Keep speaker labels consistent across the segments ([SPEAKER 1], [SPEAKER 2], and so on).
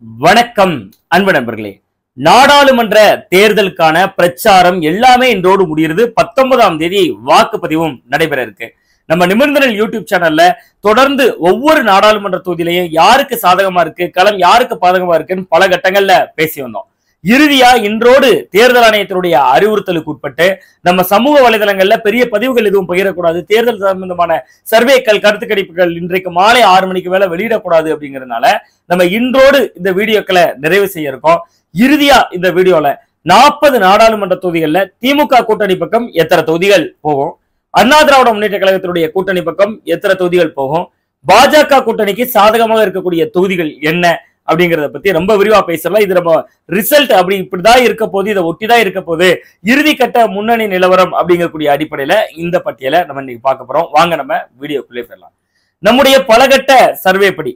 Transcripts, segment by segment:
[SPEAKER 1] வணக்கம் அன்பு நண்பர்களே. நாடாளுமன்ற தேர்தலுக்கான பிரச்சாரம் எல்லாமே இன்றோடு முடிகிறது. 19ஆம் தேதி வாக்குப்பதிவும் நடைபெற இருக்கு. நம்ம நிமிர்ந்தனல் யூடியூப் சேனல்ல தொடர்ந்து ஒவ்வொரு நாடாளுமன்ற தொகுதியிலையும் யாருக்கு சாதகமா இருக்கு, களம் யாருக்கு பாதகமா இருக்குன்னு பல கட்டங்கள்ல பேசி வந்தோம். இறுதியா இன்றோடு தேர்தல் ஆணையத்தினுடைய அறிவுறுத்தலுக்கு உட்பட்டு நம்ம சமூக வலைதளங்கள்ல பெரிய பதிவுகள் எதுவும் பகிரக்கூடாது, தேர்தல் சம்பந்தமான சர்வேக்கள் கருத்து கணிப்புகள் இன்றைக்கு மாலை 6 மணிக்கு மேல வெளியிடக்கூடாது அப்படிங்கறதுனால நம்ம இன்றோடு இந்த வீடியோக்களை நிறைவு செய்ய இருக்கோம். இறுதியா இந்த வீடியோல 40 நாடாளுமன்ற தொகுதிகள்ல திமுக கூட்டணி பக்கம் எத்தனை தொகுதிகள் போகும், அண்ணா திராவிட முன்னேற்ற கழகத்தினுடைய கூட்டணி பக்கம் எத்தனை தொகுதிகள் போகும், பாஜக கூட்டணிக்கு சாதகமாக இருக்கக்கூடிய தொகுதிகள் என்ன அப்படிங்கறத பத்தி ரொம்ப விரிவா பேசலாம். இது நம்ம ரிசல்ட் அப்படி இப்படிதான் இருக்க போது, இதை ஒட்டிதான் இருக்க போது, இறுதி கட்ட முன்னணி நிலவரம் அப்படிங்கக்கூடிய அடிப்படையில இந்த பட்டியலை நம்ம இன்னைக்கு பார்க்க போறோம். வாங்க நம்ம வீடியோக்குள்ளே போயிடலாம். நம்முடைய பலகட்ட சர்வே படி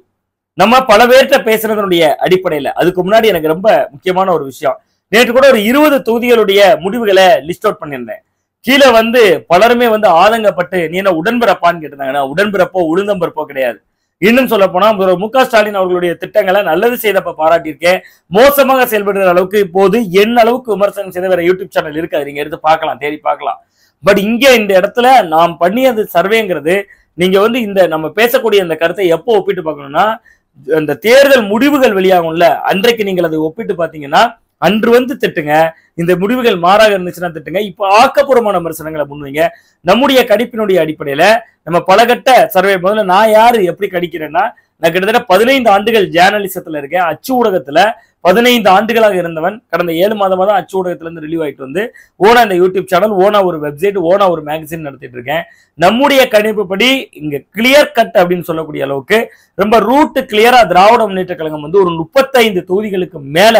[SPEAKER 1] நம்ம பல பேர்கிட்ட பேசுறதனுடைய அடிப்படையில அதுக்கு முன்னாடி எனக்கு ரொம்ப முக்கியமான ஒரு விஷயம், நேற்று கூட ஒரு 20 தொகுதிகளுடைய முடிவுகளை லிஸ்ட் அவுட் பண்ணியிருந்தேன். கீழே பலருமே ஆதங்கப்பட்டு நீ என்ன உடன்பிறப்பான்னு கேட்டிருந்தாங்க. உடன்பிறப்போ உளுந்தம்பருப்போ கிடையாது. இன்னும் சொல்ல போனா மு.க. ஸ்டாலின் அவர்களுடைய திட்டங்களை நல்லது செய்தப்ப பாராட்டியிருக்கேன். மோசமாக செயல்படுற அளவுக்கு இப்போது என்ன அளவுக்கு விமர்சனம் செய்த வேற யூடியூப் சேனல் இருக்காது, நீங்க எடுத்து பார்க்கலாம், தேடி பார்க்கலாம். பட் இங்க இந்த இடத்துல நாம் பண்ணியது சர்வேங்கிறது நீங்க இந்த நம்ம பேசக்கூடிய இந்த கருத்தை எப்போ ஒப்பிட்டு பார்க்கணும்னா, அந்த தேர்தல் முடிவுகள் வெளியாகும்ல அன்றைக்கு நீங்கள் அதை ஒப்பிட்டு பார்த்தீங்கன்னா அன்று திட்டுங்க, இந்த முடிவுகள் மாறாக இருந்துச்சுன்னா திட்டுங்க, இப்ப ஆக்கப்பூர்வமான விமர்சனங்களை முன்வைங்க. நம்முடைய கணிப்பினுடைய அடிப்படையில நம்ம பலகட்ட சர்வே முதல்ல நான் யாரு எப்படி கணிக்கிறேன்னா, நான் கிட்டத்தட்ட 15 ஆண்டுகள் ஜேர்னலிசத்துல இருக்கேன். அச்சு ஊடகத்துல 15 ஆண்டுகளாக இருந்தவன். கடந்த 7 மாதமா தான் அச்சு ஊடகத்துல இருந்து ரிலீவ் ஆயிட்டு ஓனா இந்த யூடியூப் சேனல், ஓனா ஒரு வெப்சைட், ஓனா ஒரு மேகசின் நடத்திட்டு இருக்கேன். நம்முடைய கணிப்பு படி இங்க கிளியர் கட் அப்படின்னு சொல்லக்கூடிய அளவுக்கு ரொம்ப ரூட் கிளியரா திராவிட முன்னேற்ற கழகம் ஒரு 35 தொகுதிகளுக்கு மேல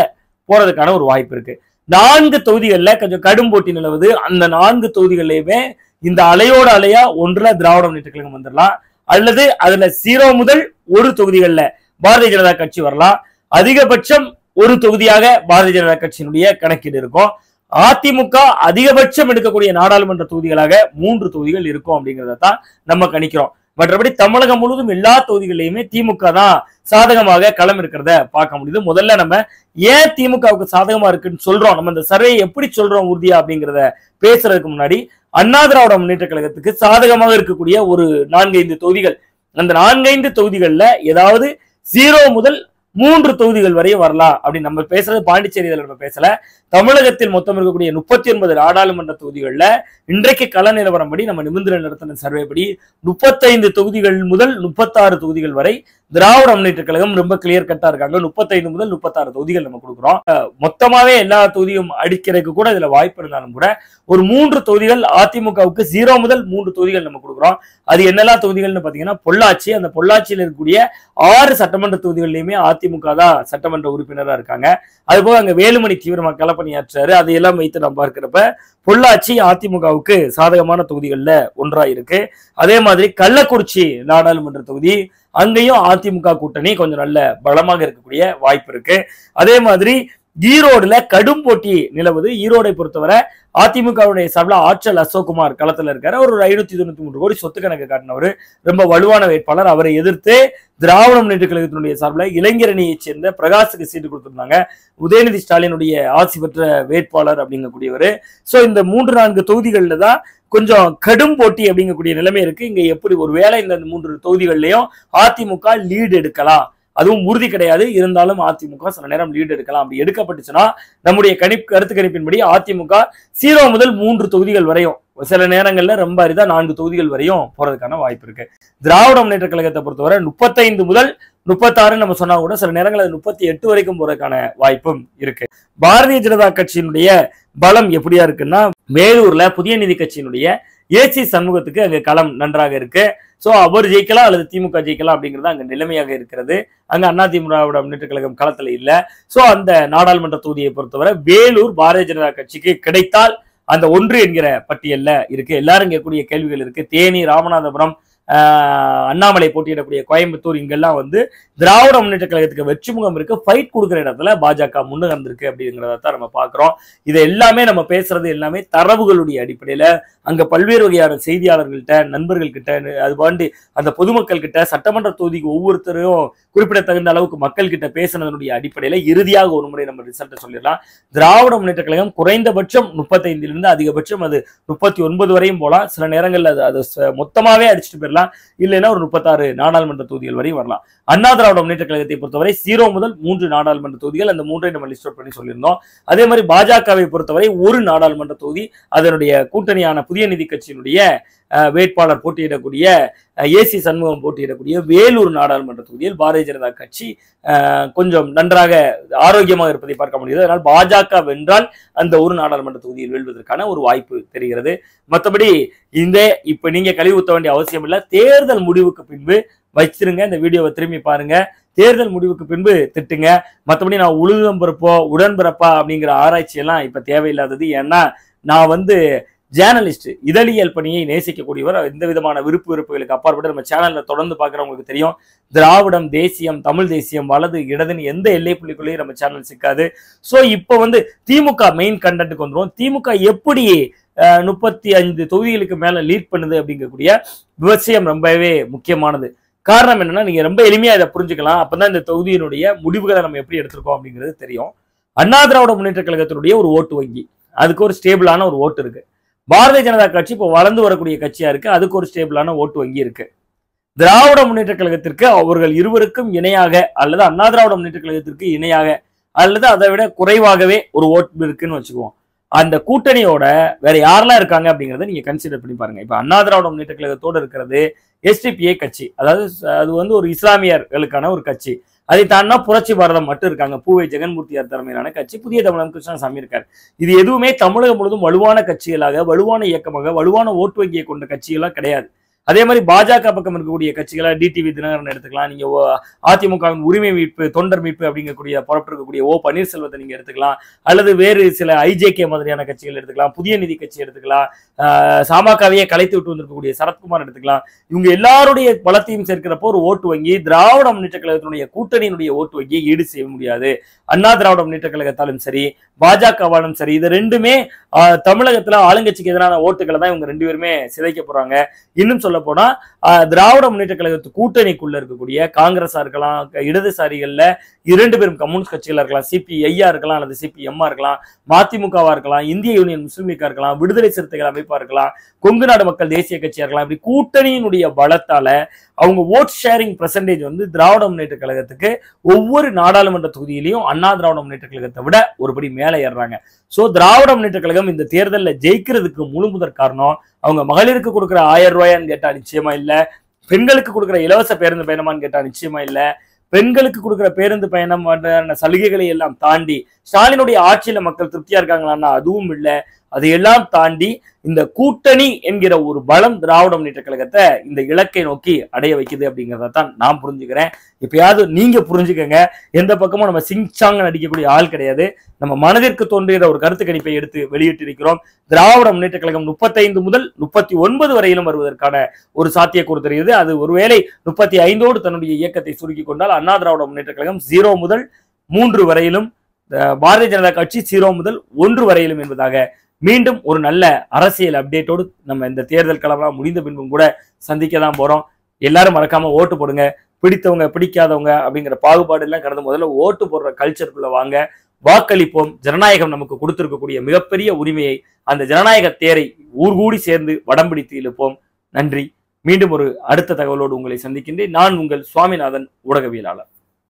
[SPEAKER 1] போறதுக்கான ஒரு வாய்ப்பு இருக்கு. 4 தொகுதிகள்ல கொஞ்சம் கடும் போட்டி நிலவுது. அந்த 4 தொகுதிகள்லயுமே இந்த அலையோட அலையா ஒன்றுல திராவிட முன்னேற்ற கழகம் வந்துடலாம், அல்லது அதுல 0 முதல் 1 தொகுதிகள்ல பாரதிய ஜனதா கட்சி வரலாம். அதிகபட்சம் ஒரு தொகுதியாக பாரதிய ஜனதா கட்சியினுடைய கணக்கீடு இருக்கும். அதிமுக அதிகபட்சம் எடுக்கக்கூடிய நாடாளுமன்ற தொகுதிகளாக 3 தொகுதிகள் இருக்கும் அப்படிங்கறத தான் நம்ம கணிக்கிறோம். மற்றபடி தமிழகம் முழுவதும் எல்லா தொகுதிகளிலுமே திமுக தான் சாதகமாக களம் இருக்கிறத பார்க்க முடியுது. முதல்ல நம்ம ஏன் திமுகவுக்கு சாதகமா இருக்குன்னு சொல்றோம், நம்ம இந்த சர்வே எப்படி சொல்றோம் உறுதியா அப்படிங்கிறத பேசுறதுக்கு முன்னாடி, அண்ணா திராவிட முன்னேற்ற கழகத்துக்கு சாதகமாக இருக்கக்கூடிய ஒரு 4-5 தொகுதிகள், அந்த 4-5 தொகுதிகள்ல ஏதாவது 0 முதல் 3 தொகுதிகள் வரையும் வரலாம் அப்படின்னு நம்ம பேசுறது. பாண்டிச்சேரியில நம்ம பேசல, தமிழகத்தில் மொத்தம் இருக்கக்கூடிய 39 நாடாளுமன்ற தொகுதிகள்ல இன்றைக்கு கள நிலவரம் படி நம்ம நிமிர்ந்தனல் நடத்தின சர்வே படி 35 தொகுதிகள் முதல் 36 தொகுதிகள் வரை திராவிட முன்னேற்ற கழகம் ரொம்ப கிளியர் கட்டா இருக்காங்க. 35 முதல் 36 தொகுதிகள் நம்ம கொடுக்குறோம். மொத்தமாவே எல்லா தொகுதியும் அடிக்கிறதுக்கு கூட இதுல வாய்ப்பு இருந்தாலும் கூட ஒரு 3 தொகுதிகள் அதிமுகவுக்கு 0 முதல் 3 தொகுதிகள் நம்ம கொடுக்குறோம். அது என்னெல்லாம் தொகுதிகள்னு பாத்தீங்கன்னா பொள்ளாச்சி, அந்த பொள்ளாச்சியில் இருக்கக்கூடிய 6 சட்டமன்ற தொகுதிகளிலுமே அதிமுக தான் சட்டமன்ற உறுப்பினரா இருக்காங்க. அதுபோக அங்க வேலுமணி தீவிரமா களப்பணியாற்றாரு. அதையெல்லாம் வைத்து நம்ம பார்க்கிறப்ப பொள்ளாச்சி அதிமுகவுக்கு சாதகமான தொகுதிகள்ல ஒன்றா இருக்கு. அதே மாதிரி கள்ளக்குறிச்சி நாடாளுமன்ற தொகுதி, அங்கேயும் அதிமுக கூட்டணி கொஞ்சம் நல்ல பலமாக இருக்கக்கூடிய வாய்ப்பு இருக்கு. அதே மாதிரி ஈரோடுல கடும் போட்டி நிலவுது. ஈரோடை பொறுத்தவரை அதிமுகவுடைய சார்பில் ஆற்றல் அசோக்குமார் களத்துல இருக்காரு. அவர் ஒரு 593 கோடி சொத்து கணக்கு காட்டினவர், ரொம்ப வலுவான வேட்பாளர். அவரை எதிர்த்து திராவிட முன்னேற்ற கழகத்தினுடைய சார்பில் இளைஞரணியை சேர்ந்த பிரகாஷுக்கு சீட்டு கொடுத்திருந்தாங்க. உதயநிதி ஸ்டாலினுடைய ஆட்சி பெற்ற வேட்பாளர் அப்படிங்கக்கூடியவர். சோ இந்த 3-4 தொகுதிகள்ல தான் கொஞ்சம் கடும் போட்டி அப்படிங்கக்கூடிய நிலைமை இருக்கு. இங்க எப்படி ஒருவேளை இந்த 3 தொகுதிகள்லயும் அதிமுக லீடு எடுக்கலாம், அதுவும் உறுதி கிடையாது, இருந்தாலும் அதிமுக சில நேரம் லீடு எடுக்கலாம். அப்படி எடுக்கப்பட்டுச்சுன்னா நம்முடைய கருத்து கணிப்பின்படி அதிமுக 0 முதல் 3 தொகுதிகள் வரையும், சில நேரங்கள்ல ரொம்ப அரிதா 4 தொகுதிகள் வரையும் போறதுக்கான வாய்ப்பு இருக்கு. திராவிட முன்னேற்ற கழகத்தை பொறுத்தவரை 35 முதல் 36 நம்ம சொன்னா கூட சில நேரங்கள் அது 38 வரைக்கும் போறதுக்கான வாய்ப்பும் இருக்கு. பாரதிய ஜனதா கட்சியினுடைய பலம் எப்படியா இருக்குன்னா, வேலூர்ல புதிய நீதி கட்சியினுடைய ஏசி சண்முகத்துக்கு அங்க களம் நன்றாக இருக்கு. சோ அவர் ஜெயிக்கலாம் அல்லது திமுக ஜெயிக்கலாம் அப்படிங்கிறது அங்க நிலைமையாக இருக்கிறது. அங்க அண்ணா திமுக முன்னேற்ற கழகம் களத்துல இல்ல. சோ அந்த நாடாளுமன்ற தொகுதியை பொறுத்தவரை வேலூர் பாரதிய ஜனதா கட்சிக்கு கிடைத்தால் அந்த 1 என்கிற பட்டியல்ல இருக்கு. எல்லாரும் கேட்கக்கூடிய கேள்விகள் இருக்கு. தேனி, ராமநாதபுரம், அண்ணாமலை போட்டியிடக்கூடிய கோயம்புத்தூர் இங்கெல்லாம் வந்து திராவிட முன்னேற்ற கழகத்துக்கு வெற்றிமுகம் இருக்கு. ஃபைட் கொடுக்குற இடத்துல பாஜக முன்னுகர்ந்திருக்கு அப்படிங்கிறத தான் நம்ம பார்க்கிறோம். இது எல்லாமே நம்ம பேசுறது எல்லாமே தரவுகளுடைய அடிப்படையில அங்க பல்வேறு வகையான செய்தியாளர்கள்ட்ட, நண்பர்கள்கிட்ட, அது பாண்டி அந்த பொதுமக்கள் கிட்ட, சட்டமன்ற தொகுதிக்கு ஒவ்வொருத்தரும் குறிப்பிடத்தகுந்த அளவுக்கு மக்கள் கிட்ட பேசினதனுடைய அடிப்படையில இறுதியாக ஒரு முறை நம்ம ரிசல்ட்டை சொல்லிடலாம். திராவிட முன்னேற்ற கழகம் குறைந்தபட்சம் 35 அதிகபட்சம் அது 39 வரையும் போகலாம். சில நேரங்கள்ல அது மொத்தமாவே அடிச்சுட்டு போயிடலாம். இல்லைன்னா ஒரு 36 நாடாளுமன்ற தொகுதிகள் வரையும் வரலாம். அண்ணா திராவிட முன்னேற்ற கழகத்தை பொறுத்தவரை 0 முதல் 3 நாடாளுமன்ற தொகுதிகள், அந்த 3ஐ நம்ம லிஸ்ட் அவுட் பண்ணி சொல்லியிருந்தோம். அதே மாதிரி பாஜகவை பொறுத்தவரை ஒரு நாடாளுமன்ற தொகுதி, அதனுடைய கூட்டணியான புதிய நீதி கட்சியினுடைய வேட்பாளர் போட்டியிடக்கூடிய ஏசி சண்முகம் போட்டியிடக்கூடிய வேலூர் நாடாளுமன்ற தொகுதியில் பாரதிய ஜனதா கட்சி கொஞ்சம் நன்றாக ஆரோக்கியமாக இருப்பதை பார்க்க முடியுது. அதனால் பாஜக வென்றால் அந்த ஒரு நாடாளுமன்ற தொகுதியில் வெல்வதற்கான ஒரு வாய்ப்பு தெரிகிறது. மற்றபடி இப்ப நீங்க கழிவு ஊத்த வேண்டிய அவசியம் இல்லை. தேர்தல் முடிவுக்கு பின்பு வச்சிருங்க, இந்த வீடியோவை திரும்பி பாருங்க. தேர்தல் முடிவுக்கு பின்பு திட்டுங்க. மற்றபடி நான் உழுதம்பரப்போ உடன்பிறப்பா அப்படிங்கிற ஆராய்ச்சி எல்லாம் இப்ப தேவையில்லாதது. ஏன்னா நான் வந்து ஜேர்னலிஸ்ட், இதழியல் பணியை நேசிக்கக்கூடியவர். எந்த விதமான விருப்புகளுக்கு அப்பாற்பட்டு நம்ம சேனல்ல தொடர்ந்து பார்க்குறவங்களுக்கு தெரியும். திராவிடம், தேசியம், தமிழ் தேசியம், வலது இடதுன்னு எந்த எல்லை புள்ளிக்குள்ளேயும் நம்ம சேனல் சிக்காது. ஸோ இப்போ வந்து திமுக மெயின் கண்டென்ட்டுக்கு வந்துடும். திமுக எப்படி 35 தொகுதிகளுக்கு மேல லீட் பண்ணுது அப்படிங்கக்கூடிய விஷயம் ரொம்பவே முக்கியமானது. காரணம் என்னன்னா, நீங்க ரொம்ப எளிமையா இதை புரிஞ்சுக்கலாம். அப்பதான் இந்த தொகுதியினுடைய முடிவுகளை நம்ம எப்படி எடுத்திருக்கோம் அப்படிங்கிறது தெரியும். அண்ணா திராவிட முன்னேற்ற கழகத்தினுடைய ஒரு ஓட்டு வங்கி, அதுக்கு ஒரு ஸ்டேபிளான ஒரு ஓட்டு இருக்கு. பாரதிய ஜனதா கட்சி இப்போ வளர்ந்து வரக்கூடிய கட்சியா இருக்கு, அதுக்கு ஒரு ஸ்டேபிளான ஓட்டு வங்கி இருக்கு. திராவிட முன்னேற்ற கழகத்திற்கு அவர்கள் இருவருக்கும் இணையாக அல்லது அண்ணா திராவிட முன்னேற்ற கழகத்திற்கு இணையாக அல்லது அதை விட குறைவாகவே ஒரு ஓட்டு இருக்குன்னு வச்சுக்குவோம். அந்த கூட்டணியோட வேற யாரெல்லாம் இருக்காங்க அப்படிங்கறத நீங்க கன்சிடர் பண்ணி பாருங்க. இப்ப அண்ணா திராவிட முன்னேற்ற கழகத்தோடு இருக்கிறது SDPI கட்சி, அதாவது அது வந்து ஒரு இஸ்லாமியர்களுக்கான ஒரு கட்சி. அதை தாண்டினா புரட்சி பாரதம் மட்டும் இருக்காங்க, பூவை ஜெகன்மூர்த்தியார் தலைமையிலான கட்சி, புதிய தமிழகம் கிருஷ்ணசாமி இருக்காரு. இது எதுவுமே தமிழகம் முழுவதும் வலுவான கட்சிகளாக, வலுவான இயக்கமாக, வலுவான ஓட்டு வங்கியை கொண்ட கட்சிகளாக கிடையாது. அதே மாதிரி பாஜக பக்கம் இருக்கக்கூடிய கட்சிகளை டிடிவி தினகரன் எடுத்துக்கலாம், நீங்க அதிமுகவின் உரிமை மீட்பு, தொண்டர் மீட்பு அப்படிங்கக்கூடிய புறப்பட்டு இருக்கக்கூடிய பன்னீர்செல்வத்தை நீங்க எடுத்துக்கலாம், அல்லது வேறு சில IJK மாதிரியான கட்சிகள் எடுத்துக்கலாம், புதிய நீதி கட்சி எடுத்துக்கலாம், சாமகவையே கலைத்து விட்டு வந்திருக்கக்கூடிய சரத்குமார் எடுத்துக்கலாம். இவங்க எல்லாருடைய பலத்தையும் சேர்க்கிறப்போ ஒரு ஓட்டு வங்கி திராவிட முன்னேற்ற கழகத்தினுடைய கூட்டணியினுடைய ஓட்டு வங்கியை ஈடு செய்ய முடியாது. அண்ணா திராவிட முன்னேற்ற கழகத்தாலும் சரி, பாஜகவாலும் சரி, இது ரெண்டுமே தமிழகத்துல ஆளுங்கட்சிக்கு எதிரான ஓட்டுகளை தான் இவங்க ரெண்டு பேருமே சிதைக்க போறாங்க. இன்னும் சொல்ல போனா திராவிட முன்னேற்ற கழகத்து கூட்டணிக்குள்ள இருக்கக்கூடிய காங்கிரஸா இருக்கலாம், இடதுசாரிகள்ல 2 பேரும் கம்யூனிஸ்ட் கட்சிகளா இருக்கலாம், CPI இருக்கலாம் அல்லது CPM இருக்கலாம், மதிமுகவா இருக்கலாம், இந்திய யூனியன் முஸ்லிம் லீக்கா இருக்கலாம், விடுதலை சிறுத்தைகள் அமைப்பா இருக்கலாம், கொங்கு நாடு மக்கள் தேசிய கட்சியா இருக்கலாம். இப்படி கூட்டணியினுடைய பலத்தால அவங்க ஓட் ஷேரிங் பெர்சன்டேஜ் வந்து திராவிட முன்னேற்ற கழகத்துக்கு ஒவ்வொரு நாடாளுமன்ற தொகுதியிலையும் அண்ணா திராவிட முன்னேற்ற கழகத்தை விட ஒருபடி மேலே ஏறுறாங்க. சோ திராவிட முன்னேற்ற கழகம் இந்த தேர்தலில் ஜெயிக்கிறதுக்கு முழு முதற் காரணம் அவங்க மகளிருக்கு கொடுக்குற 1000 ரூபாயான்னு கேட்டா நிச்சயமா இல்ல, பெண்களுக்கு கொடுக்குற இலவச பேருந்து பயணமான்னு கேட்டா நிச்சயமா இல்ல, பெண்களுக்கு கொடுக்குற பேருந்து பயணம் சலுகைகளை எல்லாம் தாண்டி ஸ்டாலினுடைய ஆட்சியில மக்கள் திருப்தியா இருக்காங்களான்னா அதுவும் இல்லை. அதையெல்லாம் தாண்டி இந்த கூட்டணி என்கிற ஒரு பலம் திராவிட முன்னேற்ற கழகத்தை இந்த இலக்கை நோக்கி அடைய வைக்குது அப்படிங்கிறத தான் நான் புரிஞ்சுக்கிறேன். இப்பயாவது நீங்க புரிஞ்சுக்கங்க. எந்த பக்கமும் நம்ம சிங்சாங் நடிக்கக்கூடிய ஆள் கிடையாது. நம்ம மனதிற்கு தோன்றிய ஒரு கருத்து கணிப்பை எடுத்து வெளியிட்டிருக்கிறோம். திராவிட முன்னேற்ற கழகம் 35 முதல் 39 வரையிலும் வருவதற்கான ஒரு சாத்தியக்கூறு தெரியுது. அது ஒருவேளை 35ஓடு தன்னுடைய இயக்கத்தை சுருக்கி கொண்டால் அண்ணா திராவிட முன்னேற்ற கழகம் 0 முதல் 3 வரையிலும், பாரதிய ஜனதா கட்சி 0 முதல் 1 வரையிலும் என்பதாக மீண்டும் ஒரு நல்ல அரசியல் அப்டேட்டோடு நம்ம இந்த தேர்தல் களம் முடிந்த பின்பும் கூட சந்திக்க தான் போறோம். எல்லாரும் மறக்காம ஓட்டு போடுங்க. பிடித்தவங்க பிடிக்காதவங்க அப்படிங்கிற பாகுபாடு எல்லாம் கடந்து முதல்ல ஓட்டு போடுற கல்ச்சருக்குள்ள வாங்க, வாக்களிப்போம். ஜனநாயகம் நமக்கு கொடுத்திருக்கக்கூடிய மிகப்பெரிய உரிமையை, அந்த ஜனநாயக தேரை ஊர்கூடி சேர்ந்து வடம் பிடித்து இழுப்போம். நன்றி. மீண்டும் ஒரு அடுத்த தகவலோடு உங்களை சந்திக்கின்றேன். நான் உங்கள் சுவாமிநாதன், ஊடகவியலாளர்.